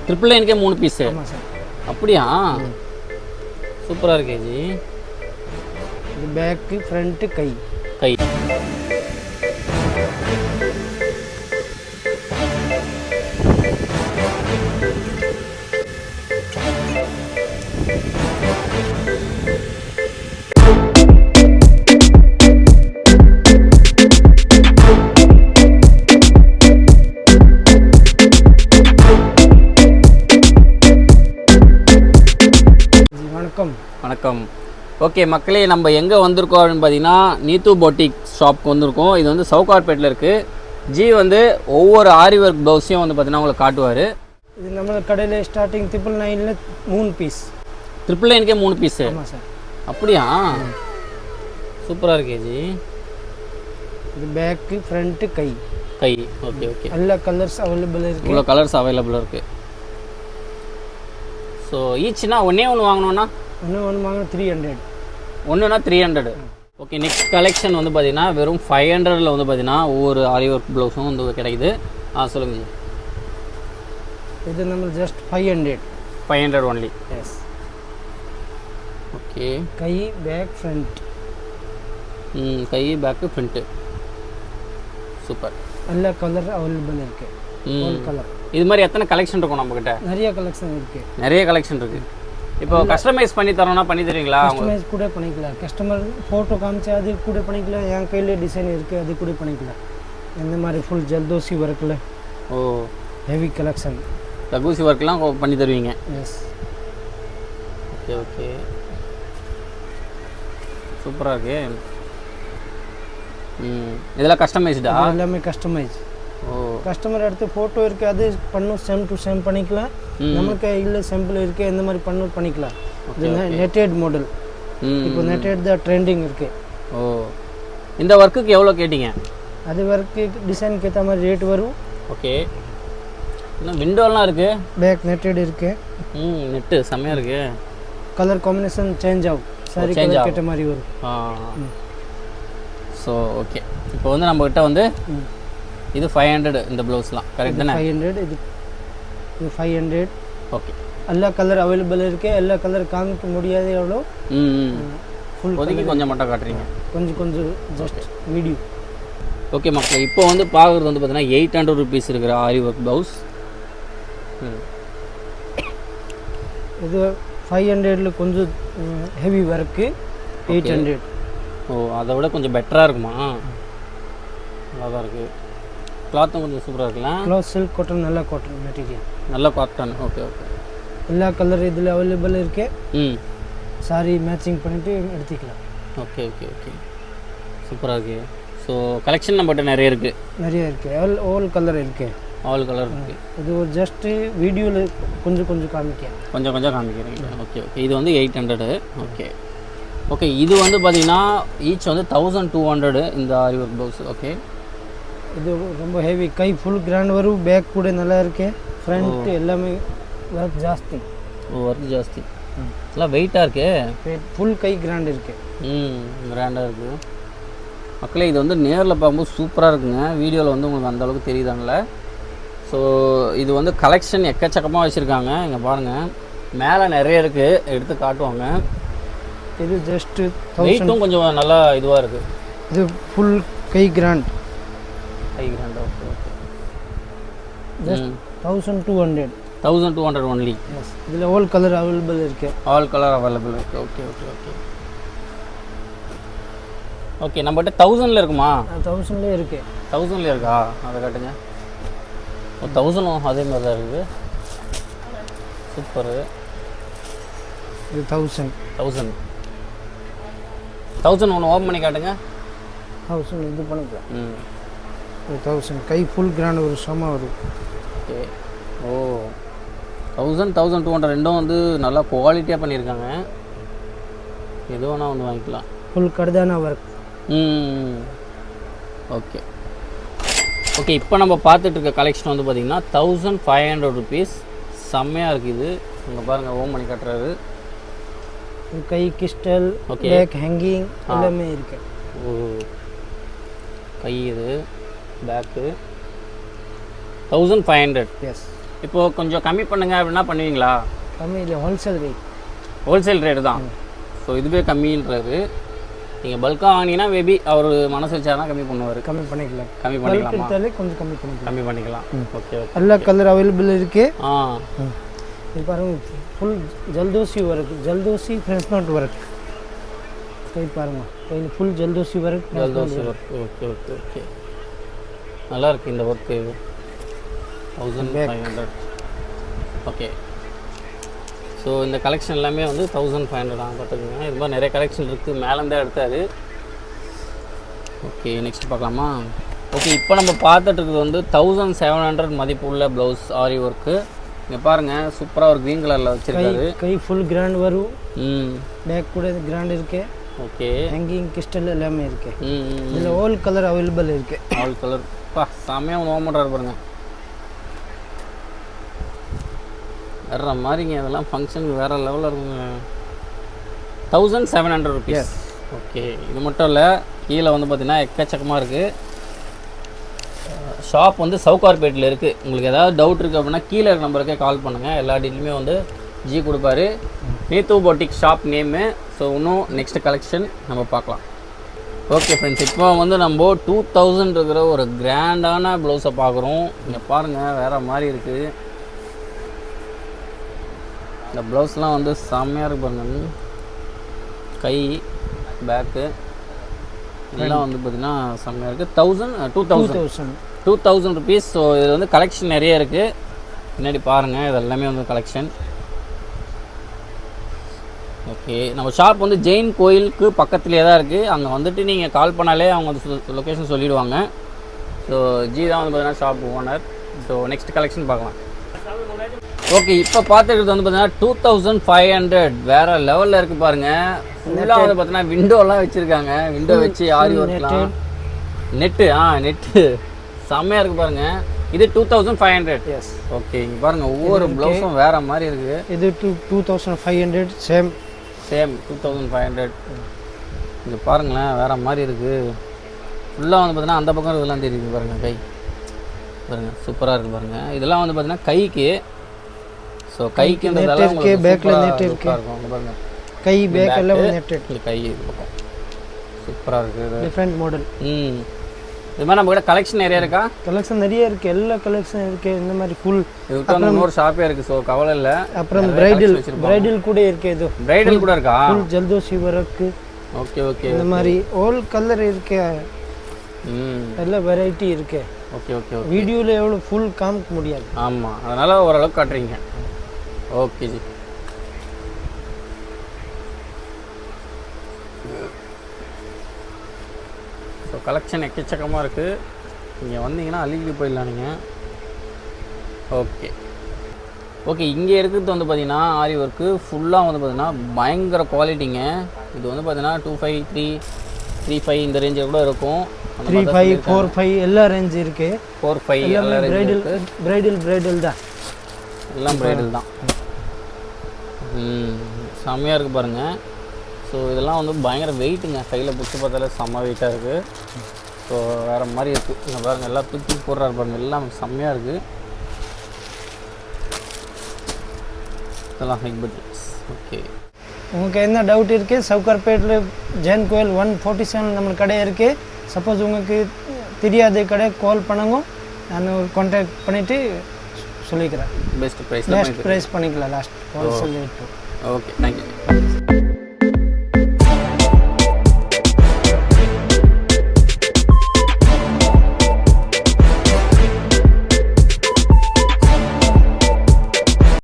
Triple நைனுக்கே 3 piece? ஆமாம் sir. அப்படியா? சூப்பராக இருக்கே ஜி. இது பேக்கு, ஃப்ரண்ட்டு, கை. கை. வணக்கம். ஓகே மக்களே, நம்ம எங்கே வந்திருக்கோம் அப்படின்னு பார்த்தீங்கன்னா நீத்து பொட்டிக் ஷாப்க்கு வந்திருக்கோம். இது வந்து சவுகார்பேட்டில் இருக்குது. ஜி வந்து ஒவ்வொரு ஆரி ஒர்க் ப்ளவுஸையும் வந்து பார்த்தீங்கன்னா உங்களுக்கு காட்டுவார். இது நம்ம கடையில் ஸ்டார்டிங் 999 3 பீஸ். 999க்கே 3 பீஸு? ஆமாம் சார். அப்படியா? சூப்பராக இருக்கே ஜி. இது பேக்கு, ஃப்ரண்ட்டு, கை. கை. Okay okay. எல்லா கலர்ஸ் அவைலபிள் இருக்குது. இவ்வளோ கலர்ஸ் அவைலபிளாக இருக்குது. ஸோ ஈச்னா ஒன்றே ஒன்று வாங்கணுன்னா ஒன்று வாங்க 300. ஒன்றுனா 300. ஓகே, நெக்ஸ்ட் கலெக்ஷன் வந்து பார்த்தீங்கன்னா வெறும் 500ல் வந்து பார்த்தீங்கன்னா ஒவ்வொரு ஆரி ஒர்க் ப்ளவுஸும் வந்து கிடைக்குது. சொல்லுங்கள். இது நம்ம ஜஸ்ட் 500. 500 ஒன்லி. எஸ். ஓகே. கை, பேக், ஃப்ரண்ட். கை, பேக்கு, ஃப்ரண்ட்டு. சூப்பர். எல்லா கலர் அவைலபிள் இருக்குது. All colour. இது மாதிரி எத்தனை கலெக்ஷன் இருக்கும் நம்மக்கிட்ட? நிறைய கலெக்ஷன் இருக்குது. நிறைய கலெக்ஷன் இருக்குது. இப்போ கஸ்டமைஸ் பண்ணி தரோம்னா பண்ணி தருவீங்களா? கஸ்டமைஸ் கூட பண்ணிக்கலாம். கஸ்டமர் ஃபோட்டோ காமிச்சு அது கூட பண்ணிக்கலாம். என் கையில் டிசைன் இருக்குது, அது கூட பண்ணிக்கலாம். இந்த மாதிரி ஃபுல் ஜல்தோசி ஒர்க்கில். ஓ, ஹெவி கலெக்ஷன். தகூசி ஒர்க்லாம் பண்ணி தருவீங்க? எஸ். ஓகே ஓகே, சூப்பராக இருக்கு. இதெல்லாம் கஸ்டமைஸ்டா? எல்லாமே கஸ்டமைஸ். ஓ, கஸ்டமர் எடுத்து ஃபோட்டோ இருக்குது, அது பண்ணும் சேம் டு சேம் பண்ணிக்கலாம். நமக்கு இல்லை சிம்பிள் இருக்குது, இந்த மாதிரி பண்ணிக்கலாம். இது நெட்டட் மாடல். இப்போ நெட்டட் தான் ட்ரெண்டிங் இருக்குது. ஓ, இந்த ஒர்க்குக்கு எவ்வளோ கேட்டிங்க? அது ஒர்க்கு டிசைனுக்கு ஏற்ற மாதிரி ரேட் வரும். ஓகே. இன்னும் விண்டோலாம் இருக்குது. பேக் நெட்டட் இருக்குது. நெட்டு செம்மையாக இருக்குது. கலர் காம்பினேஷன் சேஞ்ச் ஆகும். சாரி கலர் கேட்ட மாதிரி வரும். ஸோ ஓகே, இப்போ வந்து நம்மக்கிட்ட வந்து இது 500 இந்த ப்ளவுஸ்லாம் கரெக்ட் தானே? 500. இது 500. ஓகே. எல்லா கலர் அவைலபிள் இருக்குது. எல்லா கலர் காமிக்க முடியாது. எவ்வளோ ஃபுல் ஒதுக்கி கொஞ்சம் மட்டும் காட்டுறீங்க. கொஞ்சம் ஜஸ்ட் வீடியோ. ஓகே மக்கள், இப்போ வந்து பார்க்குறது வந்து பார்த்தீங்கன்னா 800 ருபீஸ் இருக்கிற ஆரி ஒர்க் ப்ளவுஸ். இது 500ல் கொஞ்சம் ஹெவி ஒர்க்கு 800. ஓ, அதை விட கொஞ்சம் பெட்டராக இருக்குமா? நல்லா தான் இருக்குது. கிளாத்தும் கொஞ்சம் சூப்பராக இருக்கலாம். க்ளாத் சில்க் காட்டன், நல்ல காட்டன் மெட்டீரியல். நல்ல காட்டன். Okay okay. எல்லா கலர் இதில் அவைலபிள் இருக்கு. சாரி மேட்சிங் பண்ணிவிட்டு எடுத்துக்கலாம். ஓகே ஓகே ஓகே, சூப்பராக இருக்குது. ஸோ கலெக்ஷன் நம்மகிட்ட நிறைய இருக்குது. நிறைய இருக்குது. ஆல் கலர் இருக்குது. ஆல் கலர் இருக்குது. இது ஒரு ஜஸ்ட்டு வீடியோவில் கொஞ்சம் காமிக்கிறீங்க. Okay okay. இது வந்து 800. Okay okay. இது வந்து பார்த்தீங்கன்னா ஈச் வந்து 1200 இந்த ஆரி ஒர்க் ப்ளவுஸ். ஓகே. இது ரொம்ப ஹெவி. கை ஃபுல் கிராண்ட் வரும். பேக் கூட நல்லா இருக்கு. ஃப்ரண்ட் எல்லாமே ஒர்க் ஜாஸ்தி. ஒர்க் ஜாஸ்தி. நல்லா வெயிட்டாக இருக்கு. ஃபுல் கை கிராண்ட் இருக்கு. கிராண்டாக இருக்குது மக்களே. இது வந்து நேரில் பார்க்கும்போது சூப்பராக இருக்குங்க. வீடியோவில் வந்து உங்களுக்கு அந்தளவுக்கு தெரியுதாங்களே. ஸோ இது வந்து கலெக்ஷன் எக்கச்சக்கமாக வச்சுருக்காங்க. இங்கே பாருங்கள், மேலே நிறைய இருக்குது, எடுத்து காட்டுவாங்க. இது ஜஸ்ட்டு வெயிட்டும் கொஞ்சம் நல்லா இதுவாக இருக்குது. இது ஃபுல் கை grand. Okay okay. Just 1200. 1200 only. Yes. இதில் ஆல் கலர் அவைலபிள் இருக்குது. ஆல் கலர் அவைலபிள் இருக்குது. Okay okay okay okay. நம்மகிட்ட 1000ல் இருக்குமா? 1000லே இருக்குது. 1000லே இருக்கா? அதை காட்டுங்க. 1000 அதே மாதிரி தான் இருக்குது. சூப்பரு. இது 1000 ஒன்று ஓப்பன் பண்ணி காட்டுங்க. 1000 இது பண்ணிக்கலாம். 1000 கை ஃபுல் கிராண்ட் ஒரு சம வரும். ஓகே. ஓ, 1000 1200 ரெண்டும் வந்து நல்லா குவாலிட்டியாக பண்ணியிருக்காங்க. எது வேணால் வந்து வாங்கிக்கலாம். ஃபுல் கடுதான ஒர்க். Okay okay. இப்போ நம்ம பார்த்துட்டு இருக்க கலெக்ஷன் வந்து பார்த்திங்கன்னா 1500 ருபீஸ். செம்மையாக இருக்குது. இங்கே பாருங்கள், ஓம் பண்ணி கட்டுறாரு. கை கிறிஸ்டல், பேக் ஹேங்கிங் எல்லாமே இருக்கு. ஓ, கை இது பேக்கு 1500. எஸ். இப்போது கொஞ்சம் கம்மி பண்ணுங்க அப்படின்னா பண்ணுவீங்களா? கம்மி இல்லை, ஹோல்சேல் ரேட். ஹோல்சேல் ரேட்டு தான். ஸோ இதுவே கம்மின்றாரு. நீங்கள் பல்காக வாங்கினீங்கன்னா மேபி அவர் மனசு வச்சாருன்னா கம்மி பண்ணுவார். கம்மி பண்ணிக்கலாம். கம்மி பண்ணிக்கலாமா? கொஞ்சம் கம்மி பண்ணிக்கலாம். கம்மி பண்ணிக்கலாம். Okay okay. எல்லா கலர் அவைலபிள் இருக்கு. இது பாருங்க, ஃபுல் ஜல்தோசி ஒர்க், ஜல்தோசி ஃப்ரெண்ட்ஸ் நோட் ஒர்க். கை பாருங்க, கையில் ஃபுல் ஜல்தோசி ஒர்க். ஜல்தோசி ஒர்க். Okay okay okay. நல்லா இருக்கு இந்த ஒர்க்கு. 1500. ஓகே. ஸோ இந்த கலெக்ஷன் எல்லாமே வந்து 1500 தான். பார்த்துக்கோங்க, இது மாதிரி நிறைய கலெக்ஷன் இருக்குது. மேலேருந்தே எடுத்தாரு. ஓகே, நெக்ஸ்ட் பார்க்கலாமா? ஓகே, இப்போ நம்ம பார்த்துட்டு இருக்கிறது வந்து 1700 மதிப்பு உள்ள ப்ளவுஸ் ஆரி ஒர்க்கு. இங்கே பாருங்கள், சூப்பராக ஒரு க்ரீன் கலரில் வச்சுருக்காரு. கை ஃபுல் கிராண்ட் வரும். ம். பேக் கூட கிராண்ட் இருக்கு. ஓகே. ஹேங்கிங் கிறிஸ்டல் எல்லாமே இருக்கு. இதில் ஆல் கலர் அவைலபிள் இருக்கு. ஆல் கலர் பா செம்மையாக நோ பண்ணுறாரு பாருங்க. வேற மாதிரிங்க, இதெல்லாம் ஃபங்க்ஷனுக்கு வேறு லெவலில் இருக்குங்க. 1700 ருபீஸ். ஓகே, இது மட்டும் இல்லை, கீழே வந்து பார்த்தீங்கன்னா எக்கச்சக்கமாக இருக்குது. ஷாப் வந்து சவுகார்பேட்டில் இருக்குது. உங்களுக்கு ஏதாவது டவுட் இருக்குது அப்படின்னா கீழே இருக்க நம்பருக்கே கால் பண்ணுங்கள். எல்லா டீட்டெயிலுமே வந்து ஜி கொடுப்பாரு. நீத்து பொட்டிக் ஷாப் நேமு. ஸோ இன்னும் நெக்ஸ்ட் கலெக்ஷன் நம்ம பார்க்கலாம். ஓகே ஃப்ரெண்ட்ஸ், இப்போ வந்து நம்ம 2000 இருக்கிற ஒரு கிராண்டான ப்ளவுஸை பார்க்குறோம். இங்கே பாருங்கள், வேறு மாதிரி இருக்குது. இந்த ப்ளவுஸ்லாம் வந்து செம்மையாக இருக்கு பாருங்க. கை பேக்கு எல்லாம் வந்து பார்த்திங்கன்னா செம்மையாக இருக்குது. 2000 ருபீஸ். ஸோ இதில் வந்து கலெக்ஷன் நிறைய இருக்குது. பின்னாடி பாருங்கள், இது எல்லாமே வந்து கலெக்ஷன். ஓகே, நம்ம ஷாப் வந்து ஜெயின் கோயிலுக்கு பக்கத்துலேயே தான் இருக்குது. அங்கே வந்துட்டு நீங்கள் கால் பண்ணாலே அவங்க வந்து லொக்கேஷன் சொல்லிவிடுவாங்க. ஸோ ஜி தான் வந்து பார்த்தீங்கன்னா shop owner. So next collection பார்க்கலாம். ஓகே, இப்போ பார்த்துக்கிறது வந்து பார்த்தீங்கன்னா 2500 வேறு லெவலில் இருக்குது பாருங்கள். ஃபுல்லாக வந்து பார்த்தீங்கன்னா விண்டோலாம் வச்சுருக்காங்க. விண்டோ வச்சு ஆரி ஒர்க்லாம், நெட்டு நெட்டு செம்மையாக இருக்குது பாருங்கள். இது 2500. எஸ். ஓகே, இங்கே பாருங்கள், ஒவ்வொரு ப்ளவுஸும் வேறு மாதிரி இருக்குது. இது 2500 சேம் 2500. இங்கே பாருங்களேன், வேறு மாதிரி இருக்குது. ஃபுல்லாக வந்து பார்த்தீங்கன்னா அந்த பக்கம் இதெல்லாம் தெரியுது பாருங்கள். கை பாருங்கள், சூப்பராக இருக்குது பாருங்கள். இதெல்லாம் வந்து பார்த்தீங்கன்னா கைக்கு. ஸோ கைக்கு இந்த பேக்கில் நெட் இருக்கு பாருங்கள். கை பேக் எல்லாம் நெட் இல்லை, கை இது பக்கம் சூப்பராக இருக்குது. Different model. இது மாதிரி நம்ம கிட்ட கலெக்ஷன் நிறைய இருக்கா? கலெக்ஷன் நிறைய இருக்குது. எல்லா கலெக்ஷன் இருக்குது. இந்த மாதிரி ஃபுல் இன்னொரு ஷாப்பே இருக்குது. ஸோ கவலை இல்லை. அப்புறம் பிரைடல் கூட இருக்குது. இது பிரைடல் கூட இருக்கா? ஃபுல் ஜல்தோசி ஒர்க்கு. Okay okay. இந்த மாதிரி ஆல் கலர் இருக்கு. எல்லா வெரைட்டி இருக்கு. Okay okay. வீடியோவில் எவ்வளோ ஃபுல் காமிக்க முடியாது. ஆமாம், அதனால் ஓரளவுக்கு காட்டுறீங்க. Okay G. ஸோ கலெக்ஷன் எக்கச்சக்கமாக இருக்குது. நீங்கள் வந்தீங்கன்னா அள்ளிக்கிட்டு போயிடலாம் நீங்கள். Okay okay. இங்கே இருக்கிறது வந்து பார்த்தீங்கன்னா ஆரி ஒர்க்கு ஃபுல்லாக வந்து பார்த்தீங்கன்னா பயங்கர குவாலிட்டிங்க. இது வந்து பார்த்தீங்கன்னா 2500, 3500 இந்த ரேஞ்சில் கூட இருக்கும். 3500, 4500 எல்லா ரேஞ்ச் இருக்குது. 4500 எல்லா ரேஞ்ச். பிரைடல் தான், எல்லாம் பிரைடல் தான். செம்மையாக இருக்குது பாருங்கள். ஸோ இதெல்லாம் வந்து பயங்கர வெயிட்டுங்க. கையில் பிடிச்சி பார்த்தாலே செம்ம வெயிட்டாக இருக்குது. ஸோ வேறு மாதிரி இருக்குது. இங்கே பாருங்கள், எல்லாம் தூக்கி போடுறாரு பாருங்கள். எல்லாம் செம்மையாக இருக்குது. இதெல்லாம் ஹைக் பட்ஜெட்ஸ். ஓகே, உங்களுக்கு என்ன டவுட் இருக்குது? சவுகார்பேட்டில் ஜெயின் கோயில் 147 நம்ம கடை இருக்குது. சப்போஸ் உங்களுக்கு தெரியாத கடை கால் பண்ணுங்க, நான் கான்டாக்ட் பண்ணிவிட்டு சொல்லிக்கிறேன். பெஸ்ட் ப்ரைஸ் பண்ணிக்கலாம். Last wholesale rate. Okay, thank you.